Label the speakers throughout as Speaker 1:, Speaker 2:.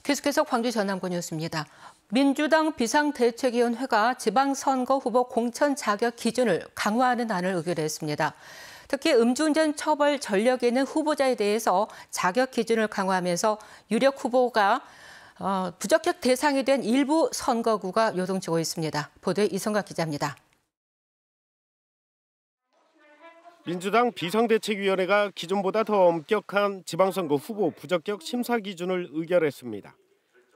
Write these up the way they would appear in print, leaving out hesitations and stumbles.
Speaker 1: 계속해서 광주 전남권 뉴스입니다. 민주당 비상대책위원회가 지방선거 후보 공천 자격 기준을 강화하는 안을 의결했습니다. 특히 음주운전 처벌 전력에 있는 후보자에 대해서 자격 기준을 강화하면서 유력 후보가 부적격 대상이 된 일부 선거구가 요동치고 있습니다. 보도에 이성각 기자입니다.
Speaker 2: 민주당 비상대책위원회가 기존보다 더 엄격한 지방선거 후보 부적격 심사 기준을 의결했습니다.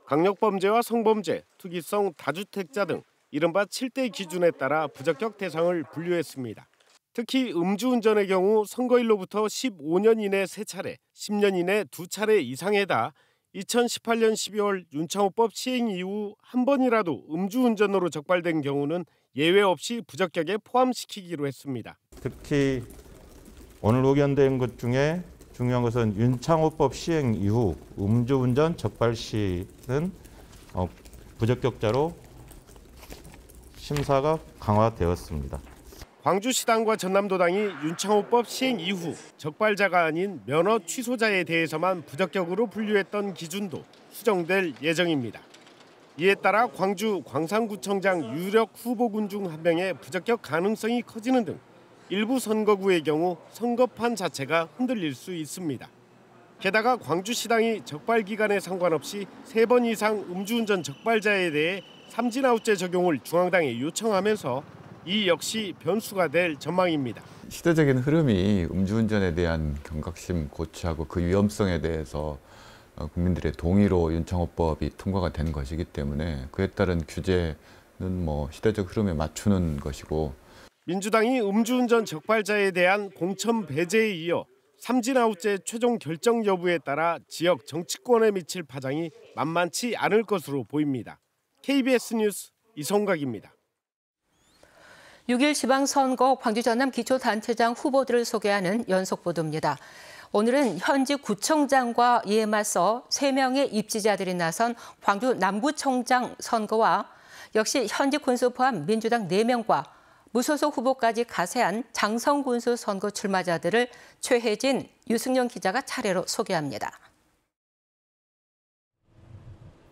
Speaker 2: 강력범죄와 성범죄, 투기성 다주택자 등 이른바 7대 기준에 따라 부적격 대상을 분류했습니다. 특히 음주운전의 경우 선거일로부터 15년 이내 3차례, 10년 이내 2차례 이상에다 2018년 12월 윤창호법 시행 이후 한 번이라도 음주운전으로 적발된 경우는 예외 없이 부적격에 포함시키기로 했습니다.
Speaker 3: 특히 오늘 의견된 것 중에 중요한 것은 윤창호법 시행 이후 음주운전 적발 시는 부적격자로 심사가 강화되었습니다.
Speaker 2: 광주시당과 전남도당이 윤창호법 시행 이후 적발자가 아닌 면허 취소자에 대해서만 부적격으로 분류했던 기준도 수정될 예정입니다. 이에 따라 광주 광산구청장 유력 후보군 중 한 명의 부적격 가능성이 커지는 등 일부 선거구의 경우 선거판 자체가 흔들릴 수 있습니다. 게다가 광주시당이 적발 기간에 상관없이 3번 이상 음주운전 적발자에 대해 삼진아웃제 적용을 중앙당에 요청하면서 이 역시 변수가 될 전망입니다.
Speaker 4: 시대적인 흐름이 음주운전에 대한 경각심 고취하고 그 위험성에 대해서 국민들의 동의로 윤창호법이 통과가 된 것이기 때문에 그에 따른 규제는 시대적 흐름에 맞추는 것이고,
Speaker 2: 민주당이 음주운전 적발자에 대한 공천 배제에 이어 삼진아웃제 최종 결정 여부에 따라 지역 정치권에 미칠 파장이 만만치 않을 것으로 보입니다. KBS 뉴스 이성각입니다.
Speaker 1: 6일 지방선거 광주 전남 기초단체장 후보들을 소개하는 연속보도입니다. 오늘은 현직 구청장과 이에 맞서 3명의 입지자들이 나선 광주 남구청장 선거와 역시 현직 군수 포함 민주당 4명과 무소속 후보까지 가세한 장성군수 선거 출마자들을 최혜진, 유승용 기자가 차례로 소개합니다.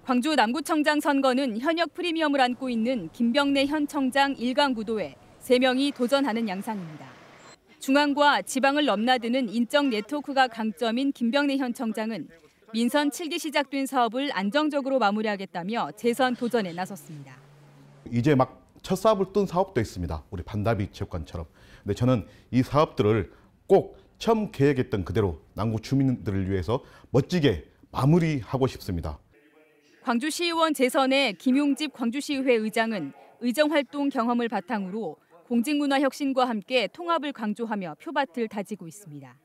Speaker 5: 광주 남구청장 선거는 현역 프리미엄을 안고 있는 김병래 현 청장 1강 구도에 3명이 도전하는 양상입니다. 중앙과 지방을 넘나드는 인적 네트워크가 강점인 김병래 현 청장은 민선 7기 시작된 사업을 안정적으로 마무리하겠다며 재선 도전에 나섰습니다.
Speaker 6: 이제 막 첫 사업을 뜬 사업도 있습니다. 우리 반다비 체육관처럼. 근데 저는 이 사업들을 꼭 처음 계획했던 그대로 남구 주민들을 위해서 멋지게 마무리하고 싶습니다.
Speaker 5: 광주시의원 재선의 김용집 광주시의회 의장은 의정활동 경험을 바탕으로 공직문화 혁신과 함께 통합을 강조하며 표밭을 다지고 있습니다.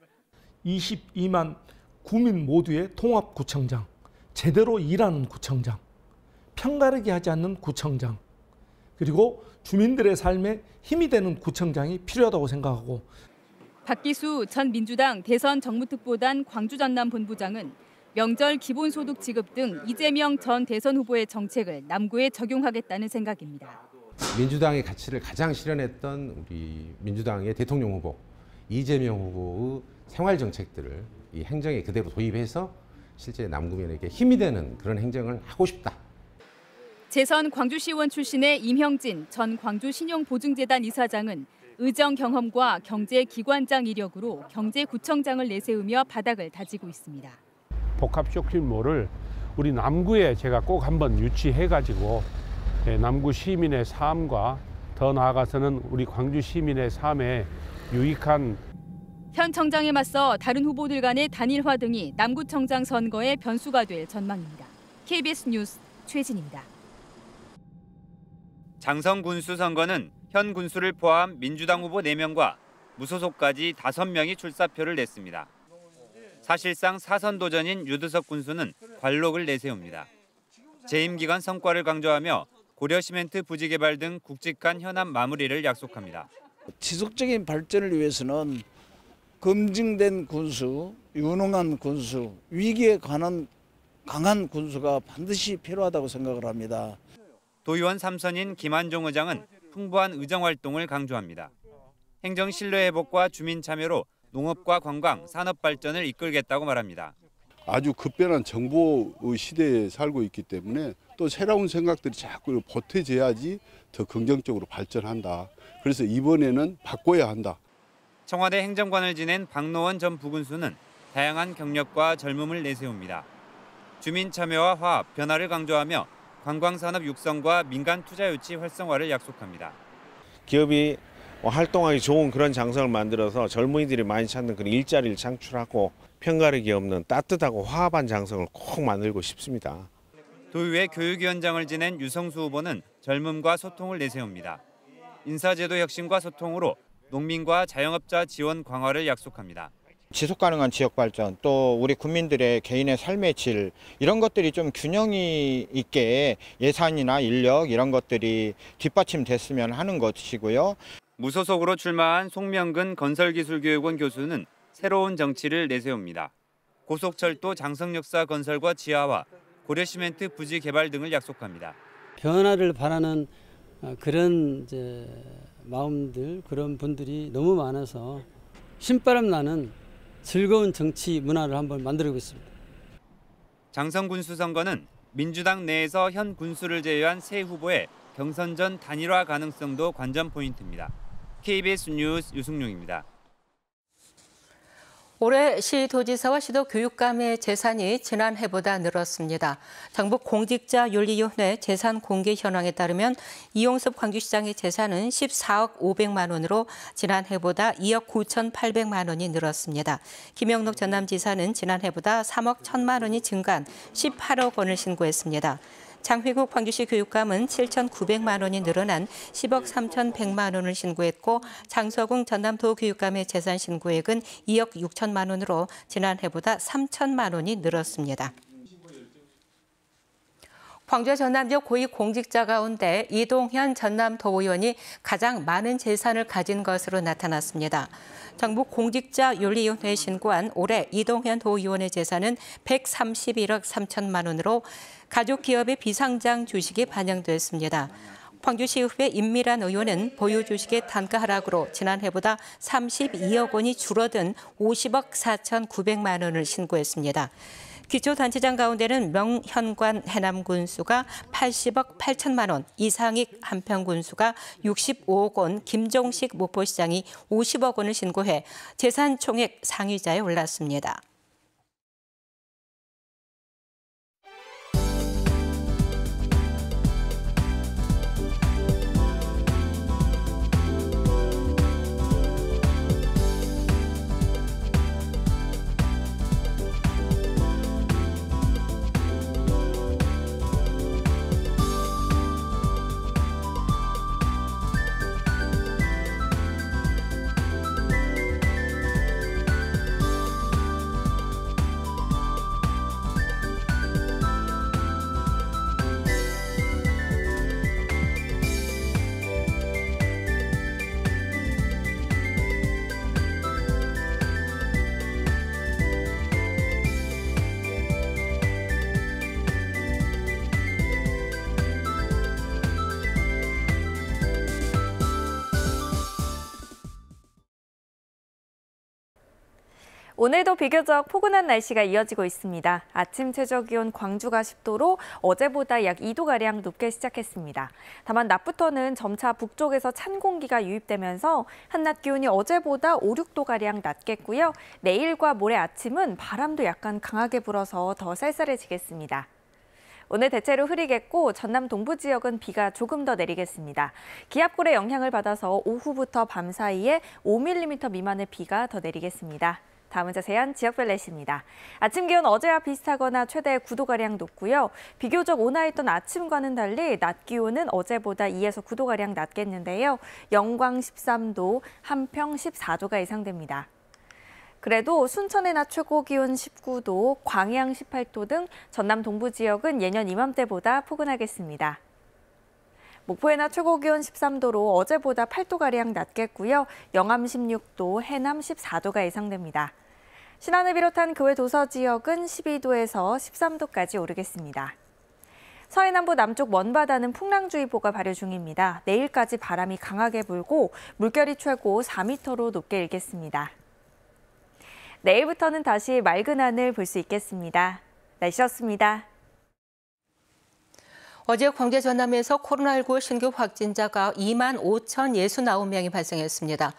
Speaker 7: 22만 구민 모두의 통합구청장, 제대로 일하는 구청장, 편가르기 하지 않는 구청장, 그리고 주민들의 삶에 힘이 되는 구청장이 필요하다고 생각하고,
Speaker 5: 박기수 전 민주당 대선 정무특보단 광주 전남 본부장은 명절 기본소득 지급 등 이재명 전 대선 후보의 정책을 남구에 적용하겠다는 생각입니다.
Speaker 8: 민주당의 가치를 가장 실현했던 우리 민주당의 대통령 후보 이재명 후보의 생활 정책들을 이 행정에 그대로 도입해서 실제 남구민에게 힘이 되는 그런 행정을 하고 싶다.
Speaker 5: 재선 광주시의원 출신의 임형진 전 광주신용보증재단 이사장은 의정 경험과 경제기관장 이력으로 경제구청장을 내세우며 바닥을 다지고 있습니다.
Speaker 9: 복합 쇼핑몰을 우리 남구에 제가 꼭 한번 유치해가지고 남구 시민의 삶과 더 나아가서는 우리 광주 시민의 삶에 유익한.
Speaker 5: 현 청장에 맞서 다른 후보들 간의 단일화 등이 남구청장 선거의 변수가 될 전망입니다. KBS 뉴스 최진입니다.
Speaker 10: 장성군수 선거는 현 군수를 포함 민주당 후보 4명과 무소속까지 5명이 출사표를 냈습니다. 사실상 사선 도전인 유두석 군수는 관록을 내세웁니다. 재임 기간 성과를 강조하며 고려시멘트 부지 개발 등 굵직한 현안 마무리를 약속합니다.
Speaker 11: 지속적인 발전을 위해서는 검증된 군수, 유능한 군수, 위기에 관한 강한 군수가 반드시 필요하다고 생각을 합니다.
Speaker 10: 도의원 3선인 김한종 의장은 풍부한 의정활동을 강조합니다. 행정 신뢰 회복과 주민 참여로 농업과 관광, 산업 발전을 이끌겠다고 말합니다.
Speaker 12: 아주 급변한 정보의 시대에 살고 있기 때문에 또 새로운 생각들이 자꾸 보태져야지 더 긍정적으로 발전한다. 그래서 이번에는 바꿔야 한다.
Speaker 10: 청와대 행정관을 지낸 박노원 전 부군수는 다양한 경력과 젊음을 내세웁니다. 주민 참여와 화합, 변화를 강조하며 관광산업 육성과 민간 투자 유치 활성화를 약속합니다.
Speaker 13: 기업이 활동하기 좋은 그런 장소를 만들어서 젊은이들이 많이 찾는 그런 일자리를 창출하고 편가르기 없는 따뜻하고 화합한 장소를 꼭 만들고 싶습니다.
Speaker 10: 도의회 교육위원장을 지낸 유성수 후보는 젊음과 소통을 내세웁니다. 인사제도 혁신과 소통으로 농민과 자영업자 지원 강화를 약속합니다.
Speaker 14: 지속가능한 지역 발전, 또 우리 국민들의 개인의 삶의 질, 이런 것들이 좀 균형이 있게 예산이나 인력 이런 것들이 뒷받침됐으면 하는 것이고요.
Speaker 10: 무소속으로 출마한 송명근 건설기술교육원 교수는 새로운 정치를 내세웁니다. 고속철도 장성역사 건설과 지하화, 고려시멘트 부지 개발 등을 약속합니다.
Speaker 15: 변화를 바라는 그런 마음들, 그런 분들이 너무 많아서 신바람 나는 즐거운 정치 문화를 한번 만들어 보겠습니다.
Speaker 10: 장성 군수 선거는 민주당 내에서 현 군수를 제외한 새 후보의 경선전 단일화 가능성도 관전 포인트입니다. KBS 뉴스 유승용입니다.
Speaker 1: 올해 시도지사와 시도교육감의 재산이 지난해보다 늘었습니다. 정부 공직자윤리위원회 재산 공개 현황에 따르면 이용섭 광주시장의 재산은 14억 500만 원으로 지난해보다 2억 9,800만 원이 늘었습니다. 김영록 전남지사는 지난해보다 3억 1,000만 원이 증가한 18억 원을 신고했습니다. 장휘국 광주시 교육감은 7,900만 원이 늘어난 10억 3,100만 원을 신고했고 장서궁 전남도 교육감의 재산 신고액은 2억 6천만 원으로 지난해보다 3천만 원이 늘었습니다. 광주 전남 지역 고위 공직자 가운데 이동현 전남도의원이 가장 많은 재산을 가진 것으로 나타났습니다. 정부 공직자윤리위원회에 신고한 올해 이동현 도의원의 재산은 131억 3천만 원으로 가족기업의 비상장 주식이 반영됐습니다. 광주시의회 임미란 의원은 보유 주식의 단가 하락으로 지난해보다 32억 원이 줄어든 50억 4,900만 원을 신고했습니다. 기초단체장 가운데는 명현관 해남군수가 80억 8천만 원, 이상익 한평군수가 65억 원, 김종식 목포시장이 50억 원을 신고해 재산 총액 상위자에 올랐습니다.
Speaker 16: 오늘도 비교적 포근한 날씨가 이어지고 있습니다. 아침 최저기온 광주가 10도로 어제보다 약 2도가량 높게 시작했습니다. 다만 낮부터는 점차 북쪽에서 찬 공기가 유입되면서 한낮 기온이 어제보다 5, 6도가량 낮겠고요. 내일과 모레 아침은 바람도 약간 강하게 불어서 더 쌀쌀해지겠습니다. 오늘 대체로 흐리겠고 전남 동부 지역은 비가 조금 더 내리겠습니다. 기압골의 영향을 받아서 오후부터 밤 사이에 5mm 미만의 비가 더 내리겠습니다. 다음은 자세한 지역별 날씨입니다. 아침 기온 어제와 비슷하거나 최대 9도가량 높고요. 비교적 온화했던 아침과는 달리 낮 기온은 어제보다 2에서 9도가량 낮겠는데요. 영광 13도, 한평 14도가 예상됩니다. 그래도 순천의 낮 최고 기온 19도, 광양 18도 등 전남 동부 지역은 예년 이맘때보다 포근하겠습니다. 목포의 낮 최고 기온 13도로 어제보다 8도가량 낮겠고요. 영암 16도, 해남 14도가 예상됩니다. 신안을 비롯한 그 외 도서 지역은 12도에서 13도까지 오르겠습니다. 서해남부 남쪽 먼바다는 풍랑주의보가 발효 중입니다. 내일까지 바람이 강하게 불고 물결이 최고 4m로 높게 일겠습니다. 내일부터는 다시 맑은 하늘 볼 수 있겠습니다. 날씨였습니다.
Speaker 1: 어제 광주 전남에서 코로나19 신규 확진자가 25,069명이 발생했습니다.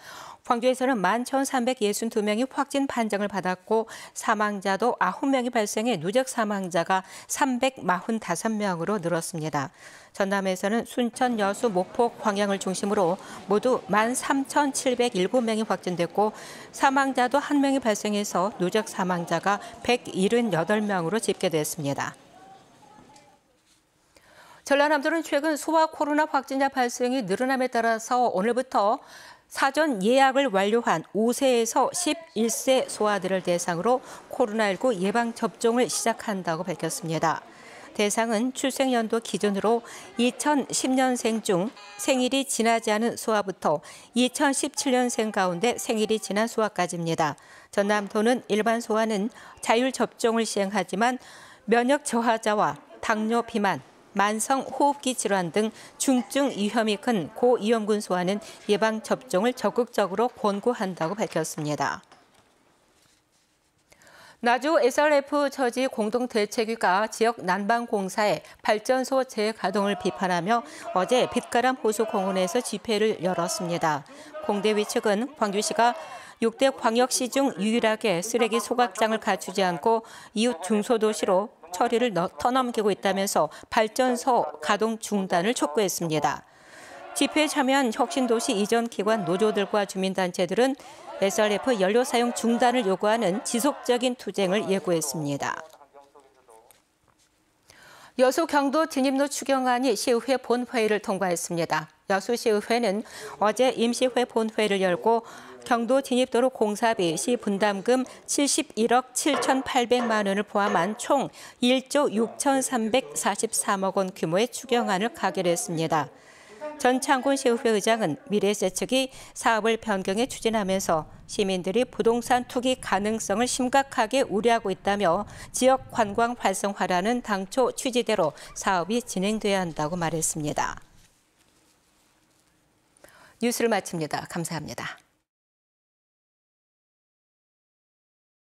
Speaker 1: 광주에서는 11,362명이 확진 판정을 받았고 사망자도 9명이 발생해 누적 사망자가 345명으로 늘었습니다. 전남에서는 순천, 여수, 목포, 광양을 중심으로 모두 13,707명이 확진됐고 사망자도 1명이 발생해서 누적 사망자가 178명으로 집계됐습니다. 전라남도는 최근 소아 코로나 확진자 발생이 늘어남에 따라서 오늘부터 사전 예약을 완료한 5세에서 11세 소아들을 대상으로 코로나19 예방접종을 시작한다고 밝혔습니다. 대상은 출생연도 기준으로 2010년생 중 생일이 지나지 않은 소아부터 2017년생 가운데 생일이 지난 소아까지입니다. 전남도는 일반 소아는 자율 접종을 시행하지만 면역 저하자와 당뇨 비만, 만성 호흡기 질환 등 중증 위험이 큰 고위험군 소아는 예방접종을 적극적으로 권고한다고 밝혔습니다. 나주 SRF 처지 공동대책위가 지역 난방공사의 발전소 재가동을 비판하며 어제 빛가람 호수공원에서 집회를 열었습니다. 공대위 측은 광주시가 6대 광역시 중 유일하게 쓰레기 소각장을 갖추지 않고 이웃 중소도시로 처리를 터넘기고 있다면서 발전소 가동 중단을 촉구했습니다. 집회에 참여한 혁신도시 이전 기관 노조들과 주민단체들은 SRF 연료 사용 중단을 요구하는 지속적인 투쟁을 예고했습니다. 여수 경도 진입로 추경안이 시의회 본회의를 통과했습니다. 여수시의회는 어제 임시회 본회의를 열고 경도 진입도로 공사비 시 분담금 71억 7,800만 원을 포함한 총 1조 6,343억 원 규모의 추경안을 가결했습니다. 전창곤 시의회 의장은 미래세 측이 사업을 변경해 추진하면서 시민들이 부동산 투기 가능성을 심각하게 우려하고 있다며 지역 관광 활성화라는 당초 취지대로 사업이 진행돼야 한다고 말했습니다. 뉴스를 마칩니다. 감사합니다.